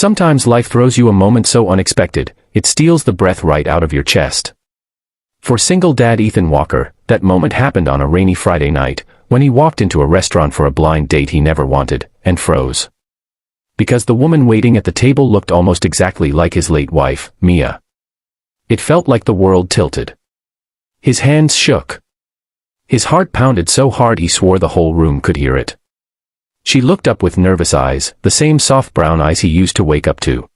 Sometimes life throws you a moment so unexpected, it steals the breath right out of your chest. For single dad Ethan Walker, that moment happened on a rainy Friday night, when he walked into a restaurant for a blind date he never wanted, and froze. Because the woman waiting at the table looked almost exactly like his late wife, Mia. It felt like the world tilted. His hands shook. His heart pounded so hard he swore the whole room could hear it. She looked up with nervous eyes, the same soft brown eyes he used to wake up to.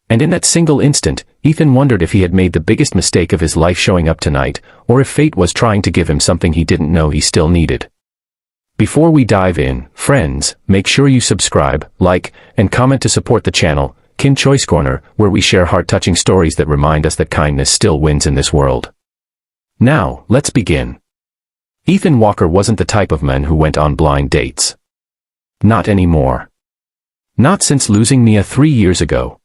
And in that single instant, Ethan wondered if he had made the biggest mistake of his life showing up tonight, or if fate was trying to give him something he didn't know he still needed. Before we dive in, friends, make sure you subscribe, like, and comment to support the channel, Kin Choice Corner, where we share heart-touching stories that remind us that kindness still wins in this world. Now, let's begin. Ethan Walker wasn't the type of man who went on blind dates. Not anymore. Not since losing Mia 3 years ago.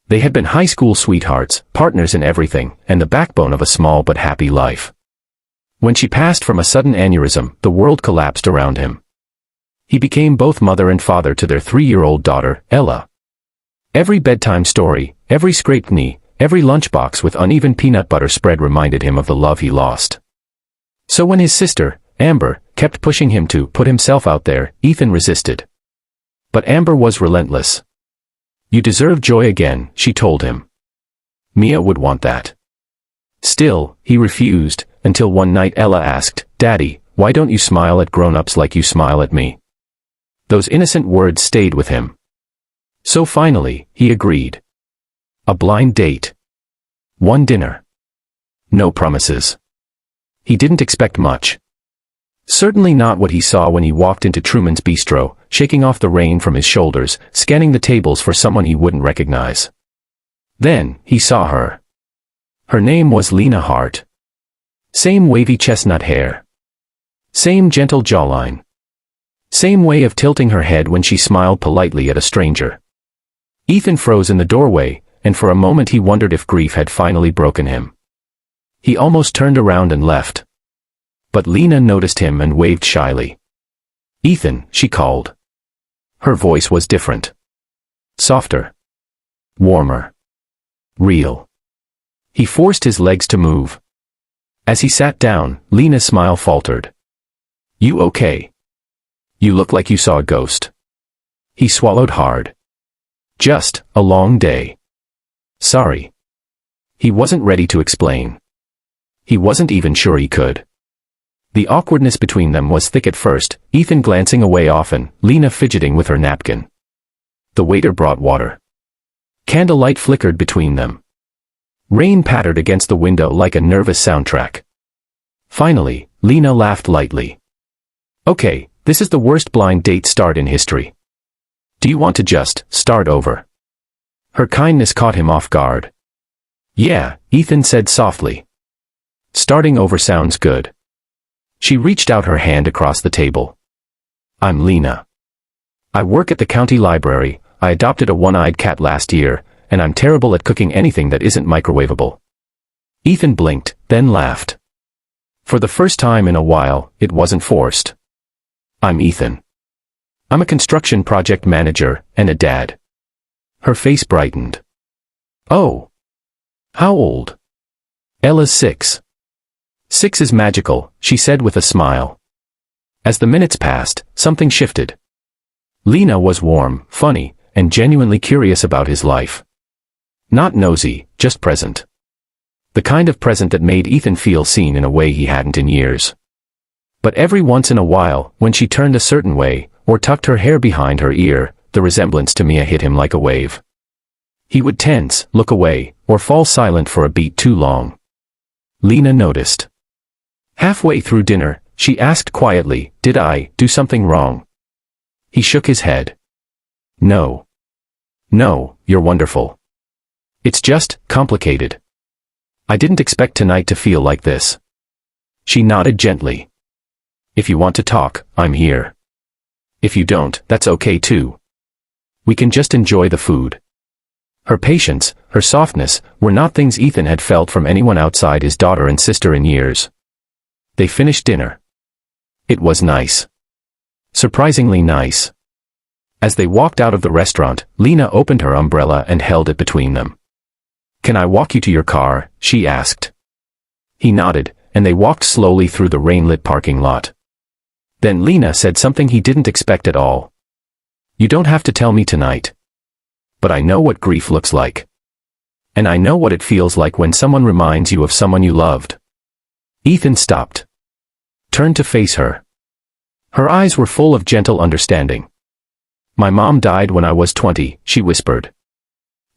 They had been high school sweethearts, partners in everything, and the backbone of a small but happy life. When she passed from a sudden aneurysm, the world collapsed around him. He became both mother and father to their 3-year-old daughter, Ella. Every bedtime story, every scraped knee, every lunchbox with uneven peanut butter spread reminded him of the love he lost. So when his sister, Amber, kept pushing him to put himself out there, Ethan resisted. But Amber was relentless. "You deserve joy again," she told him. Mia would want that. Still, he refused, until one night Ella asked, "Daddy, why don't you smile at grown-ups like you smile at me?" Those innocent words stayed with him. So finally, he agreed. A blind date. One dinner. No promises. He didn't expect much. Certainly not what he saw when he walked into Truman's Bistro, shaking off the rain from his shoulders, scanning the tables for someone he wouldn't recognize. Then, he saw her. Her name was Lena Hart. Same wavy chestnut hair. Same gentle jawline. Same way of tilting her head when she smiled politely at a stranger. Ethan froze in the doorway, and for a moment he wondered if grief had finally broken him. He almost turned around and left. But Lena noticed him and waved shyly. "Ethan," she called. Her voice was different. Softer. Warmer. Real. He forced his legs to move. As he sat down, Lena's smile faltered. "You okay? You look like you saw a ghost." He swallowed hard. "Just a long day. Sorry." He wasn't ready to explain. He wasn't even sure he could. The awkwardness between them was thick at first, Ethan glancing away often, Lena fidgeting with her napkin. The waiter brought water. Candlelight flickered between them. Rain pattered against the window like a nervous soundtrack. Finally, Lena laughed lightly. "Okay, this is the worst blind date start in history. Do you want to just start over?" Her kindness caught him off guard. "Yeah," Ethan said softly. "Starting over sounds good." She reached out her hand across the table. "I'm Lena. I work at the county library, I adopted a one-eyed cat last year, and I'm terrible at cooking anything that isn't microwavable." Ethan blinked, then laughed. For the first time in a while, it wasn't forced. "I'm Ethan. I'm a construction project manager, and a dad." Her face brightened. "Oh. How old?" "Ella's 6. 6 is magical," she said with a smile. As the minutes passed, something shifted. Lena was warm, funny, and genuinely curious about his life. Not nosy, just present. The kind of present that made Ethan feel seen in a way he hadn't in years. But every once in a while, when she turned a certain way, or tucked her hair behind her ear, the resemblance to Mia hit him like a wave. He would tense, look away, or fall silent for a beat too long. Lena noticed. Halfway through dinner, she asked quietly, "Did I do something wrong?" He shook his head. "No. No, you're wonderful. It's just complicated. I didn't expect tonight to feel like this." She nodded gently. "If you want to talk, I'm here. If you don't, that's okay too. We can just enjoy the food." Her patience, her softness, were not things Ethan had felt from anyone outside his daughter and sister in years. They finished dinner. It was nice. Surprisingly nice. As they walked out of the restaurant, Lena opened her umbrella and held it between them. "Can I walk you to your car?" she asked. He nodded, and they walked slowly through the rain-lit parking lot. Then Lena said something he didn't expect at all. "You don't have to tell me tonight. But I know what grief looks like. And I know what it feels like when someone reminds you of someone you loved." Ethan stopped. Turned to face her. Her eyes were full of gentle understanding. "My mom died when I was 20, she whispered.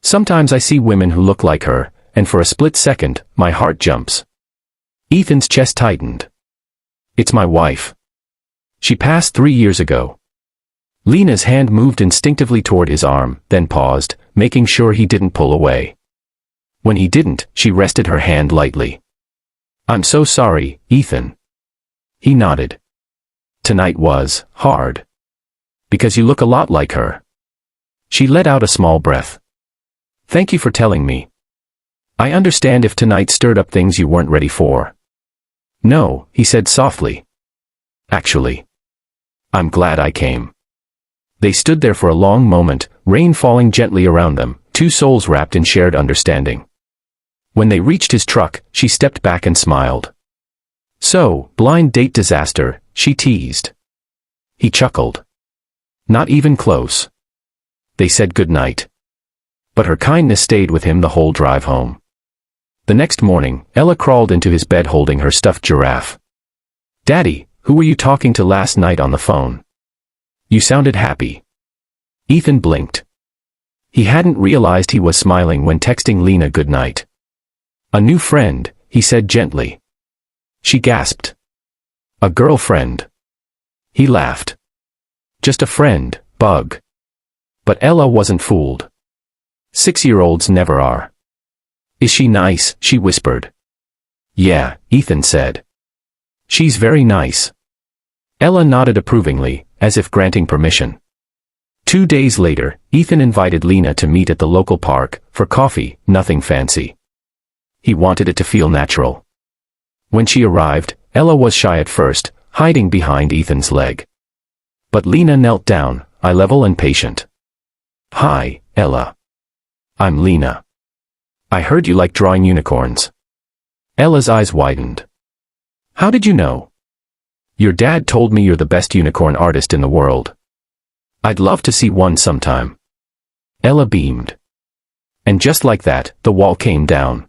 "Sometimes I see women who look like her, and for a split second, my heart jumps." Ethan's chest tightened. "It's my wife. She passed 3 years ago." Lena's hand moved instinctively toward his arm, then paused, making sure he didn't pull away. When he didn't, she rested her hand lightly. "I'm so sorry, Ethan." He nodded. "Tonight was hard. Because you look a lot like her." She let out a small breath. "Thank you for telling me. I understand if tonight stirred up things you weren't ready for." "No," he said softly. "Actually, I'm glad I came." They stood there for a long moment, rain falling gently around them, two souls wrapped in shared understanding. When they reached his truck, she stepped back and smiled. "So, blind date disaster," she teased. He chuckled. "Not even close." They said goodnight. But her kindness stayed with him the whole drive home. The next morning, Ella crawled into his bed holding her stuffed giraffe. "Daddy, who were you talking to last night on the phone? You sounded happy." Ethan blinked. He hadn't realized he was smiling when texting Lena goodnight. "A new friend," he said gently. She gasped. "A girlfriend?" He laughed. "Just a friend, bug." But Ella wasn't fooled. 6-year-olds never are. "Is she nice?" she whispered. "Yeah," Ethan said. "She's very nice." Ella nodded approvingly, as if granting permission. 2 days later, Ethan invited Lena to meet at the local park, for coffee, nothing fancy. He wanted it to feel natural. When she arrived, Ella was shy at first, hiding behind Ethan's leg. But Lena knelt down, eye-level and patient. "Hi, Ella. I'm Lena. I heard you like drawing unicorns." Ella's eyes widened. "How did you know?" "Your dad told me you're the best unicorn artist in the world. I'd love to see one sometime." Ella beamed. And just like that, the wall came down.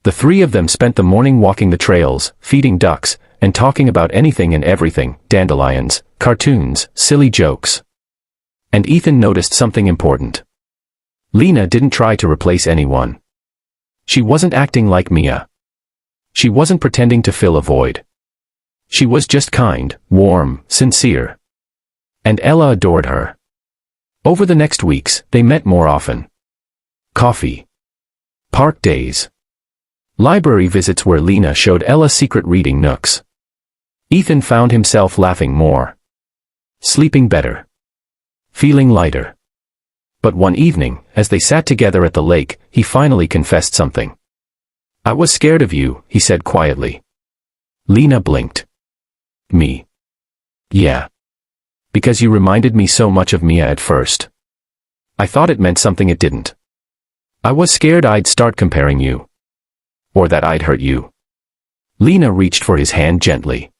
The three of them spent the morning walking the trails, feeding ducks, and talking about anything and everything, dandelions, cartoons, silly jokes. And Ethan noticed something important. Lena didn't try to replace anyone. She wasn't acting like Mia. She wasn't pretending to fill a void. She was just kind, warm, sincere. And Ella adored her. Over the next weeks, they met more often. Coffee. Park days. Library visits where Lena showed Ella secret reading nooks. Ethan found himself laughing more. Sleeping better. Feeling lighter. But one evening, as they sat together at the lake, he finally confessed something. "I was scared of you," he said quietly. Lena blinked. "Me?" "Yeah. Because you reminded me so much of Mia at first. I thought it meant something it didn't. I was scared I'd start comparing you. Or that I'd hurt you." Lena reached for his hand gently.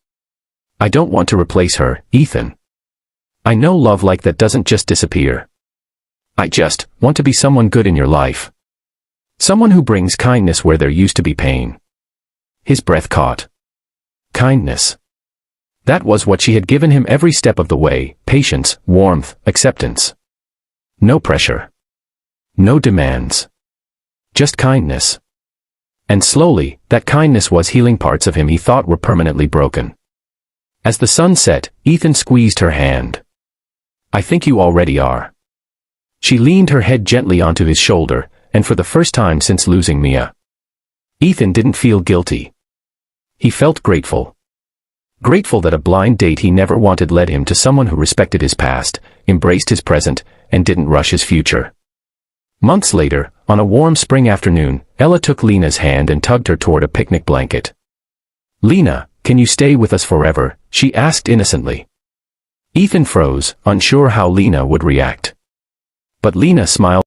"I don't want to replace her, Ethan. I know love like that doesn't just disappear. I just want to be someone good in your life. Someone who brings kindness where there used to be pain." His breath caught. Kindness. That was what she had given him every step of the way: patience, warmth, acceptance. No pressure. No demands. Just kindness. And slowly, that kindness was healing parts of him he thought were permanently broken. As the sun set, Ethan squeezed her hand. "I think you already are." She leaned her head gently onto his shoulder, and for the first time since losing Mia, Ethan didn't feel guilty. He felt grateful. Grateful that a blind date he never wanted led him to someone who respected his past, embraced his present, and didn't rush his future. Months later, on a warm spring afternoon, Ella took Lena's hand and tugged her toward a picnic blanket. "Lena, can you stay with us forever?" she asked innocently. Ethan froze, unsure how Lena would react. But Lena smiled.